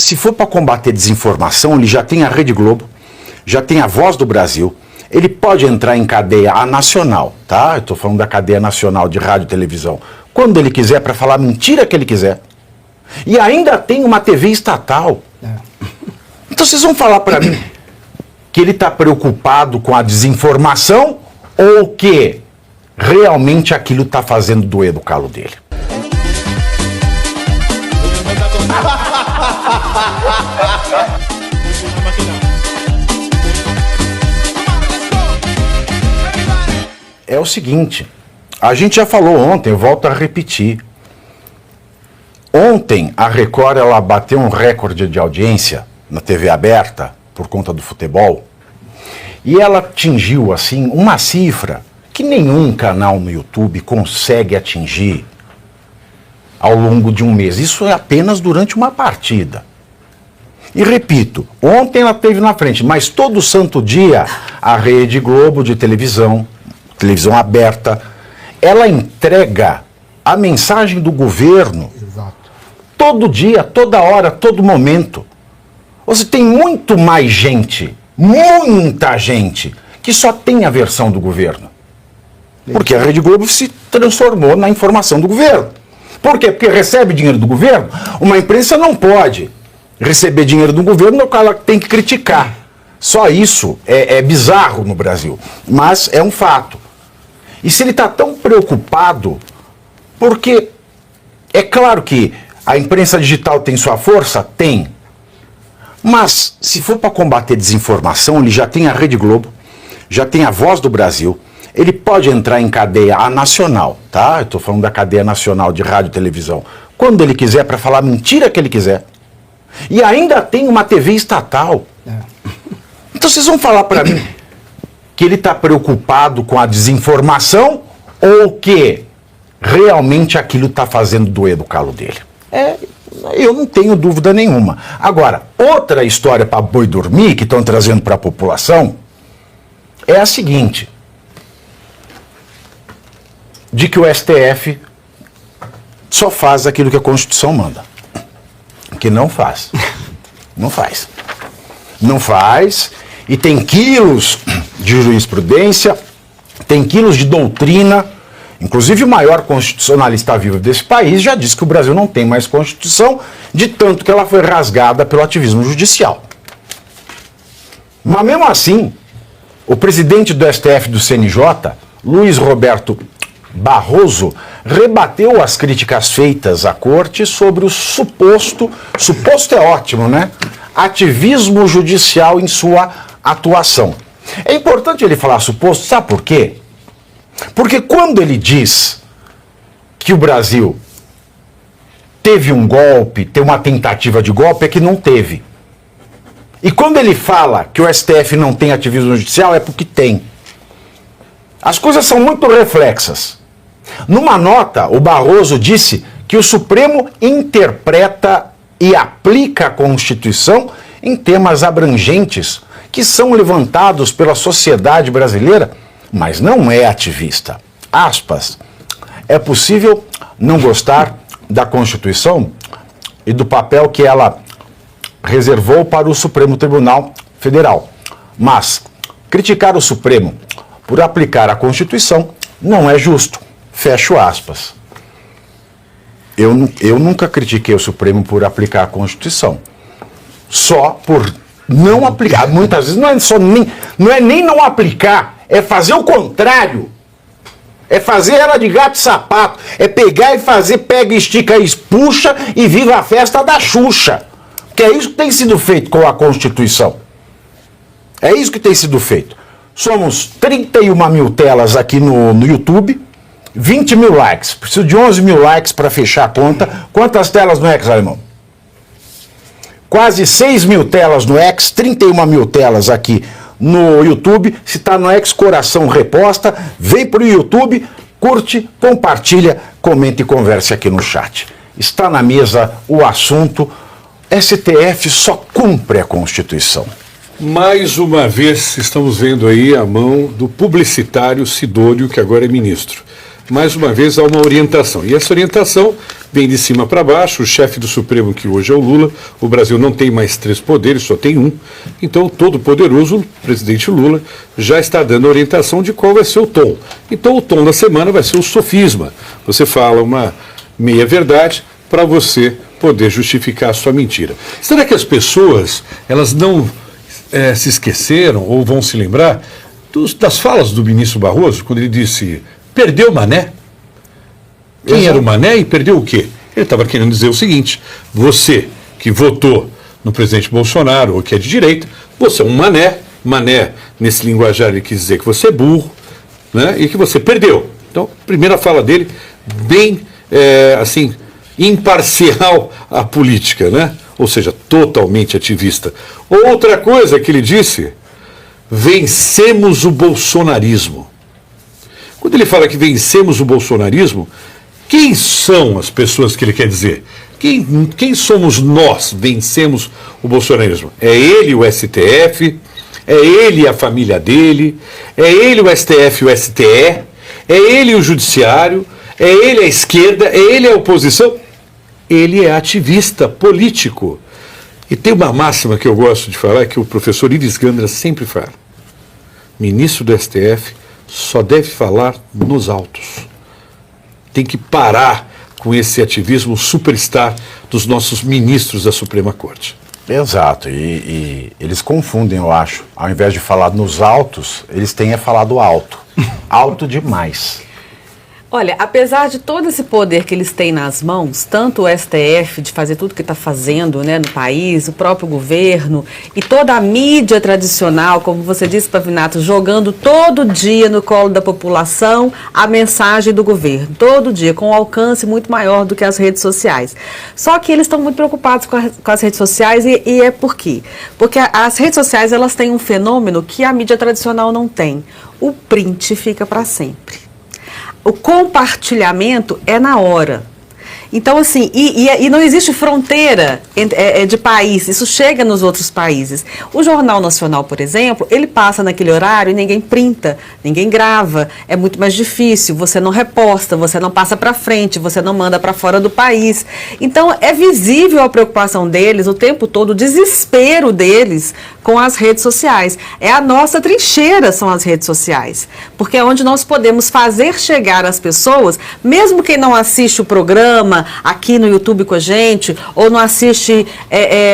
se for para combater desinformação, ele já tem a Rede Globo, já tem a Voz do Brasil, ele pode entrar em cadeia nacional, tá? Eu estou falando da cadeia nacional de rádio e televisão, quando ele quiser, para falar a mentira que ele quiser. E ainda tem uma TV estatal. Então vocês vão falar para mim que ele está preocupado com a desinformação ou que realmente aquilo está fazendo doer do calo dele? É o seguinte, a gente já falou ontem, eu volto a repetir. Ontem a Record ela bateu um recorde de audiência na TV aberta por conta do futebol e ela atingiu assim uma cifra que nenhum canal no YouTube consegue atingir ao longo de um mês. Isso é apenas durante uma partida. E repito, ontem ela esteve na frente, mas todo santo dia a Rede Globo de televisão aberta, ela entrega a mensagem do governo. Exato. Todo dia, toda hora, todo momento. Você tem muito mais gente, muita gente, que só tem a versão do governo. Porque a Rede Globo se transformou na informação do governo. Por quê? Porque recebe dinheiro do governo. Uma imprensa não pode receber dinheiro do governo, no qual ela tem que criticar. Só isso é bizarro no Brasil, mas é um fato. E se ele está tão preocupado, porque é claro que a imprensa digital tem sua força? Tem. Mas se for para combater desinformação, ele já tem a Rede Globo, já tem a Voz do Brasil, ele pode entrar em cadeia nacional, tá? Eu estou falando da cadeia nacional de rádio e televisão, quando ele quiser, para falar a mentira que ele quiser. E ainda tem uma TV estatal. Então vocês vão falar para mim que ele está preocupado com a desinformação ou que realmente aquilo está fazendo doer do calo dele? Eu não tenho dúvida nenhuma. Agora, outra história para boi dormir que estão trazendo para a população é a seguinte: de que o STF só faz aquilo que a Constituição manda. Que não faz. Não faz. Não faz. E tem quilos de jurisprudência, tem quilos de doutrina. Inclusive o maior constitucionalista vivo desse país já disse que o Brasil não tem mais Constituição, de tanto que ela foi rasgada pelo ativismo judicial. Mas mesmo assim, o presidente do STF do CNJ, Luiz Roberto Barroso, rebateu as críticas feitas à corte sobre o suposto é ótimo, né? Ativismo judicial em sua atuação. É importante ele falar suposto, sabe por quê? Porque quando ele diz que o Brasil teve um golpe, tem uma tentativa de golpe, é que não teve. E quando ele fala que o STF não tem ativismo judicial, é porque tem. As coisas são muito reflexas. Numa nota, o Barroso disse que o Supremo interpreta e aplica a Constituição em temas abrangentes que são levantados pela sociedade brasileira, mas não é ativista. Aspas. É possível não gostar da Constituição e do papel que ela reservou para o Supremo Tribunal Federal, mas criticar o Supremo por aplicar a Constituição não é justo. Fecho aspas. Eu nunca critiquei o Supremo por aplicar a Constituição. Só por não aplicar. Muitas vezes não é nem não aplicar, é fazer o contrário. É fazer ela de gato e sapato. É pegar e fazer, pega, estica e puxa e viva a festa da Xuxa. Que é isso que tem sido feito com a Constituição. É isso que tem sido feito. Somos 31 mil telas aqui no YouTube, 20 mil likes. Preciso de 11 mil likes para fechar a conta. Quantas telas no X, Alemão? Quase 6 mil telas no X, 31 mil telas aqui no YouTube. Se está no X, coração reposta. Vem para o YouTube, curte, compartilha, comenta e converse aqui no chat. Está na mesa o assunto. STF só cumpre a Constituição. Mais uma vez estamos vendo aí a mão do publicitário Sidônio, que agora é ministro. mais uma vez, há uma orientação. E essa orientação vem de cima para baixo. O chefe do Supremo, que hoje é o Lula, o Brasil não tem mais 3 poderes, só tem um. Então, o todo-poderoso, o presidente Lula, já está dando orientação de qual vai ser o tom. Então, o tom da semana vai ser o sofisma. Você fala uma meia-verdade para você poder justificar a sua mentira. Será que as pessoas, elas não se esqueceram ou vão se lembrar das falas do ministro Barroso, quando ele disse, perdeu o Mané? Quem era o Mané e perdeu o quê? Ele estava querendo dizer o seguinte, você que votou no presidente Bolsonaro, ou que é de direita, você é um Mané. Mané, nesse linguajar, ele quis dizer que você é burro, né, e que você perdeu. Então, primeira fala dele, bem, assim, imparcial à política, né? Ou seja, totalmente ativista. Outra coisa que ele disse, vencemos o bolsonarismo. Quando ele fala que vencemos o bolsonarismo, quem são as pessoas que ele quer dizer? Quem somos nós vencemos o bolsonarismo? É ele o STF, é ele a família dele, é ele o STF e o STE, é ele o judiciário, é ele a esquerda, é ele a oposição. Ele é ativista político. E tem uma máxima que eu gosto de falar, que o professor Iris Gandra sempre fala. Ministro do STF só deve falar nos autos. Tem que parar com esse ativismo superstar dos nossos ministros da Suprema Corte. Exato, e eles confundem, eu acho. Ao invés de falar nos autos, eles têm falado alto. Alto demais. Olha, apesar de todo esse poder que eles têm nas mãos, tanto o STF de fazer tudo que está fazendo, né, no país, o próprio governo e toda a mídia tradicional, como você disse, Pavinato, jogando todo dia no colo da população a mensagem do governo, todo dia, com um alcance muito maior do que as redes sociais. Só que eles estão muito preocupados com as redes sociais e é por quê? Porque as redes sociais, elas têm um fenômeno que a mídia tradicional não tem. O print fica para sempre. O compartilhamento é na hora. Então, assim, e não existe fronteira de país, isso chega nos outros países. O Jornal Nacional, por exemplo, ele passa naquele horário e ninguém printa, ninguém grava, é muito mais difícil, você não reposta, você não passa para frente, você não manda para fora do país. Então, é visível a preocupação deles o tempo todo, o desespero deles com as redes sociais. É a nossa trincheira, são as redes sociais, porque é onde nós podemos fazer chegar às pessoas, mesmo quem não assiste o programa aqui no YouTube com a gente, ou não assiste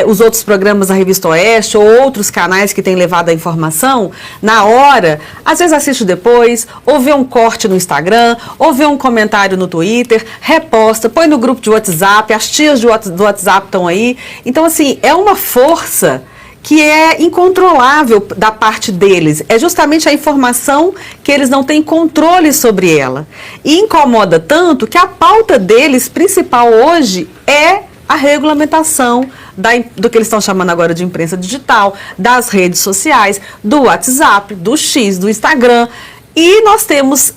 os outros programas da Revista Oeste, ou outros canais que têm levado a informação, na hora, às vezes assiste depois, ou vê um corte no Instagram, ou vê um comentário no Twitter, reposta, põe no grupo de WhatsApp, as tias do WhatsApp estão aí. Então, assim, é uma força que é incontrolável da parte deles. É justamente a informação que eles não têm controle sobre ela. E incomoda tanto que a pauta deles, principal hoje, é a regulamentação do que eles estão chamando agora de imprensa digital, das redes sociais, do WhatsApp, do X, do Instagram. E nós temos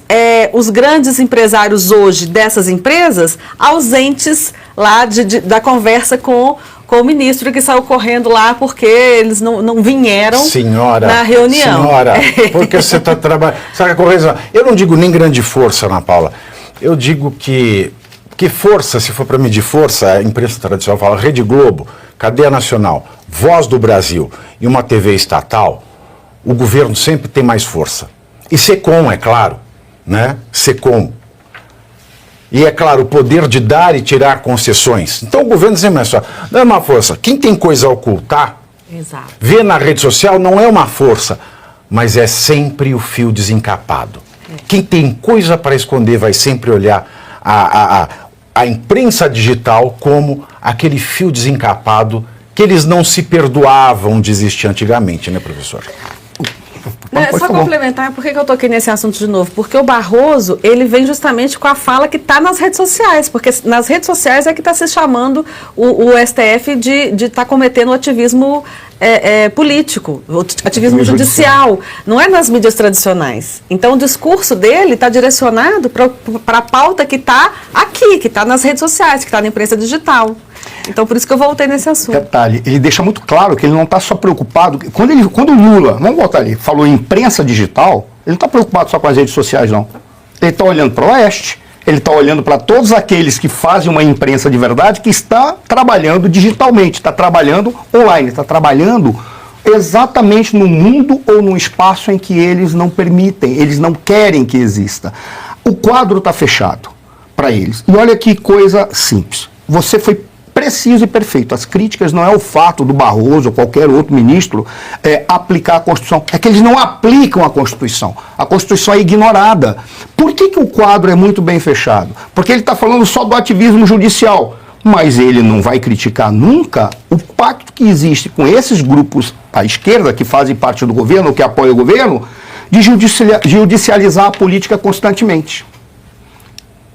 os grandes empresários hoje dessas empresas ausentes lá da conversa com o ministro, que saiu correndo lá porque eles não vieram na reunião. Senhora, porque você está trabalhando... Sabe a correção? Eu não digo nem grande força, Ana Paula. Eu digo que força, se for para medir força, a imprensa tradicional fala Rede Globo, Cadeia Nacional, Voz do Brasil e uma TV estatal, o governo sempre tem mais força. E SECOM, é claro, né? SECOM. E, é claro, o poder de dar e tirar concessões. Então, o governo sempre é só, não é uma força. Quem tem coisa a ocultar, exato, vê na rede social, não é uma força, mas é sempre o fio desencapado. Quem tem coisa para esconder vai sempre olhar a imprensa digital como aquele fio desencapado que eles não se perdoavam de existir antigamente, né, professor? Só complementar, por que eu toquei nesse assunto de novo? Porque o Barroso, ele vem justamente com a fala que está nas redes sociais, porque nas redes sociais é que está se chamando o STF de estar cometendo ativismo político, ativismo judicial, não é nas mídias tradicionais. Então o discurso dele está direcionado para a pauta que está aqui, que está nas redes sociais, que está na imprensa digital. Então, por isso que eu voltei nesse assunto. Detalhe, ele deixa muito claro que ele não está só preocupado... Quando o Lula, vamos voltar ali, falou em imprensa digital, ele não está preocupado só com as redes sociais, não. Ele está olhando para o Oeste, ele está olhando para todos aqueles que fazem uma imprensa de verdade, que está trabalhando digitalmente, está trabalhando online, está trabalhando exatamente no mundo ou no espaço em que eles não permitem, eles não querem que exista. O quadro está fechado para eles. E olha que coisa simples. Você foi preciso e perfeito. As críticas não é o fato do Barroso ou qualquer outro ministro aplicar a Constituição. É que eles não aplicam a Constituição. A Constituição é ignorada. Por que o quadro é muito bem fechado? Porque ele está falando só do ativismo judicial. Mas ele não vai criticar nunca o pacto que existe com esses grupos à esquerda, que fazem parte do governo, ou que apoiam o governo, de judicializar a política constantemente.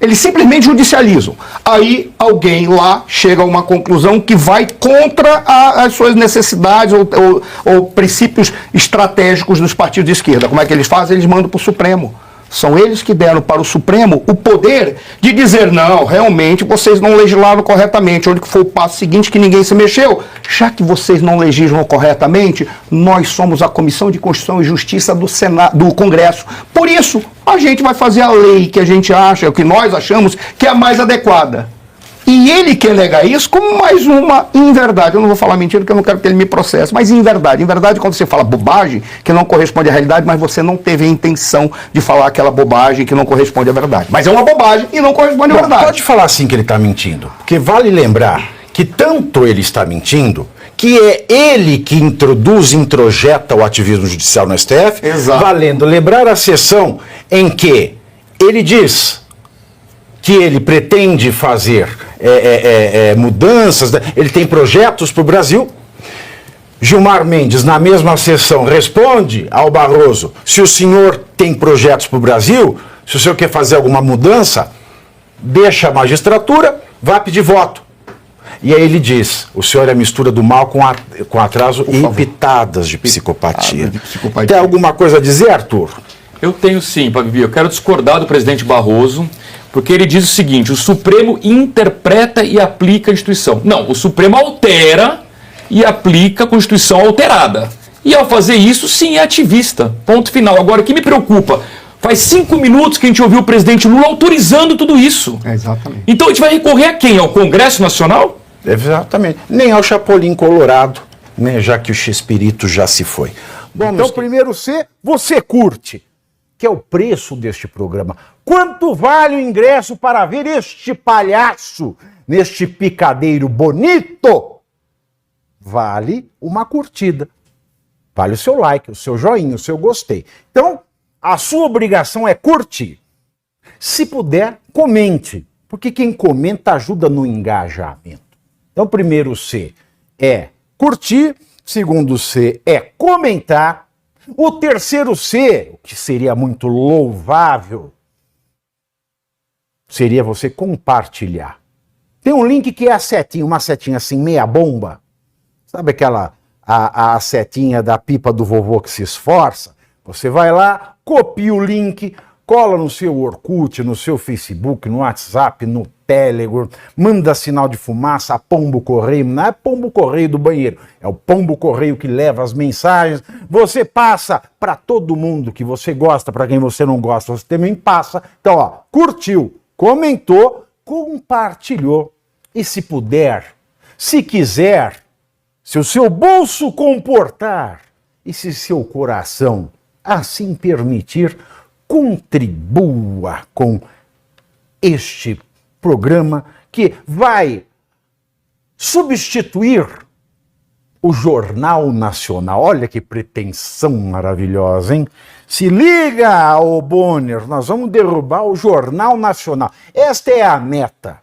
Eles simplesmente judicializam. Aí alguém lá chega a uma conclusão que vai contra as suas necessidades ou princípios estratégicos dos partidos de esquerda. Como é que eles fazem? Eles mandam para o Supremo. São eles que deram para o Supremo o poder de dizer, não, realmente vocês não legislaram corretamente. Onde que foi o passo seguinte que ninguém se mexeu? Já que vocês não legislam corretamente, nós somos a Comissão de Constituição e Justiça do Congresso. Por isso, a gente vai fazer a lei que a gente acha, o que nós achamos que é a mais adequada. E ele quer negar isso como mais uma inverdade. Eu não vou falar mentira porque eu não quero que ele me processe, mas inverdade. Inverdade é quando você fala bobagem que não corresponde à realidade, mas você não teve a intenção de falar aquela bobagem que não corresponde à verdade. Mas é uma bobagem e não corresponde à verdade. Pode falar assim que ele está mentindo, porque vale lembrar que tanto ele está mentindo que é ele que introjeta o ativismo judicial no STF, Exato. Valendo lembrar a sessão em que ele diz que ele pretende fazer mudanças, ele tem projetos para o Brasil. Gilmar Mendes, na mesma sessão, responde ao Barroso, se o senhor tem projetos para o Brasil, se o senhor quer fazer alguma mudança, deixa a magistratura, vá pedir voto. E aí ele diz, o senhor é a mistura do mal com atraso e pitadas de psicopatia. Tem alguma coisa a dizer, Arthur? Eu tenho sim, Pavio. Eu quero discordar do presidente Barroso, porque ele diz o seguinte, o Supremo interpreta e aplica a Constituição. Não, o Supremo altera e aplica a Constituição alterada. E ao fazer isso, sim, é ativista. Ponto final. Agora, o que me preocupa, faz 5 minutos que a gente ouviu o presidente Lula autorizando tudo isso. Exatamente. Então a gente vai recorrer a quem? Ao Congresso Nacional? Exatamente. Nem ao Chapolin Colorado, né, já que o Chespirito já se foi. Bom, então, primeiro C, você curte, que é o preço deste programa. Quanto vale o ingresso para ver este palhaço neste picadeiro bonito? Vale uma curtida. Vale o seu like, o seu joinha, o seu gostei. Então, a sua obrigação é curtir. Se puder, comente, porque quem comenta ajuda no engajamento. Então, primeiro C é curtir, segundo C é comentar, o terceiro C, o que seria muito louvável, seria você compartilhar. Tem um link que é a setinha, uma setinha assim, meia bomba. Sabe aquela, a setinha da pipa do vovô que se esforça? Você vai lá, copia o link, cola no seu Orkut, no seu Facebook, no WhatsApp, no Telegram, manda sinal de fumaça, pombo correio, não é pombo correio do banheiro, é o pombo correio que leva as mensagens, você passa para todo mundo que você gosta, para quem você não gosta, você também passa. Então, ó, curtiu, comentou, compartilhou, e se puder, se quiser, se o seu bolso comportar, e se seu coração assim permitir, contribua com este programa que vai substituir o Jornal Nacional. Olha que pretensão maravilhosa, hein? Se liga, ô Bonner, nós vamos derrubar o Jornal Nacional. Esta é a meta.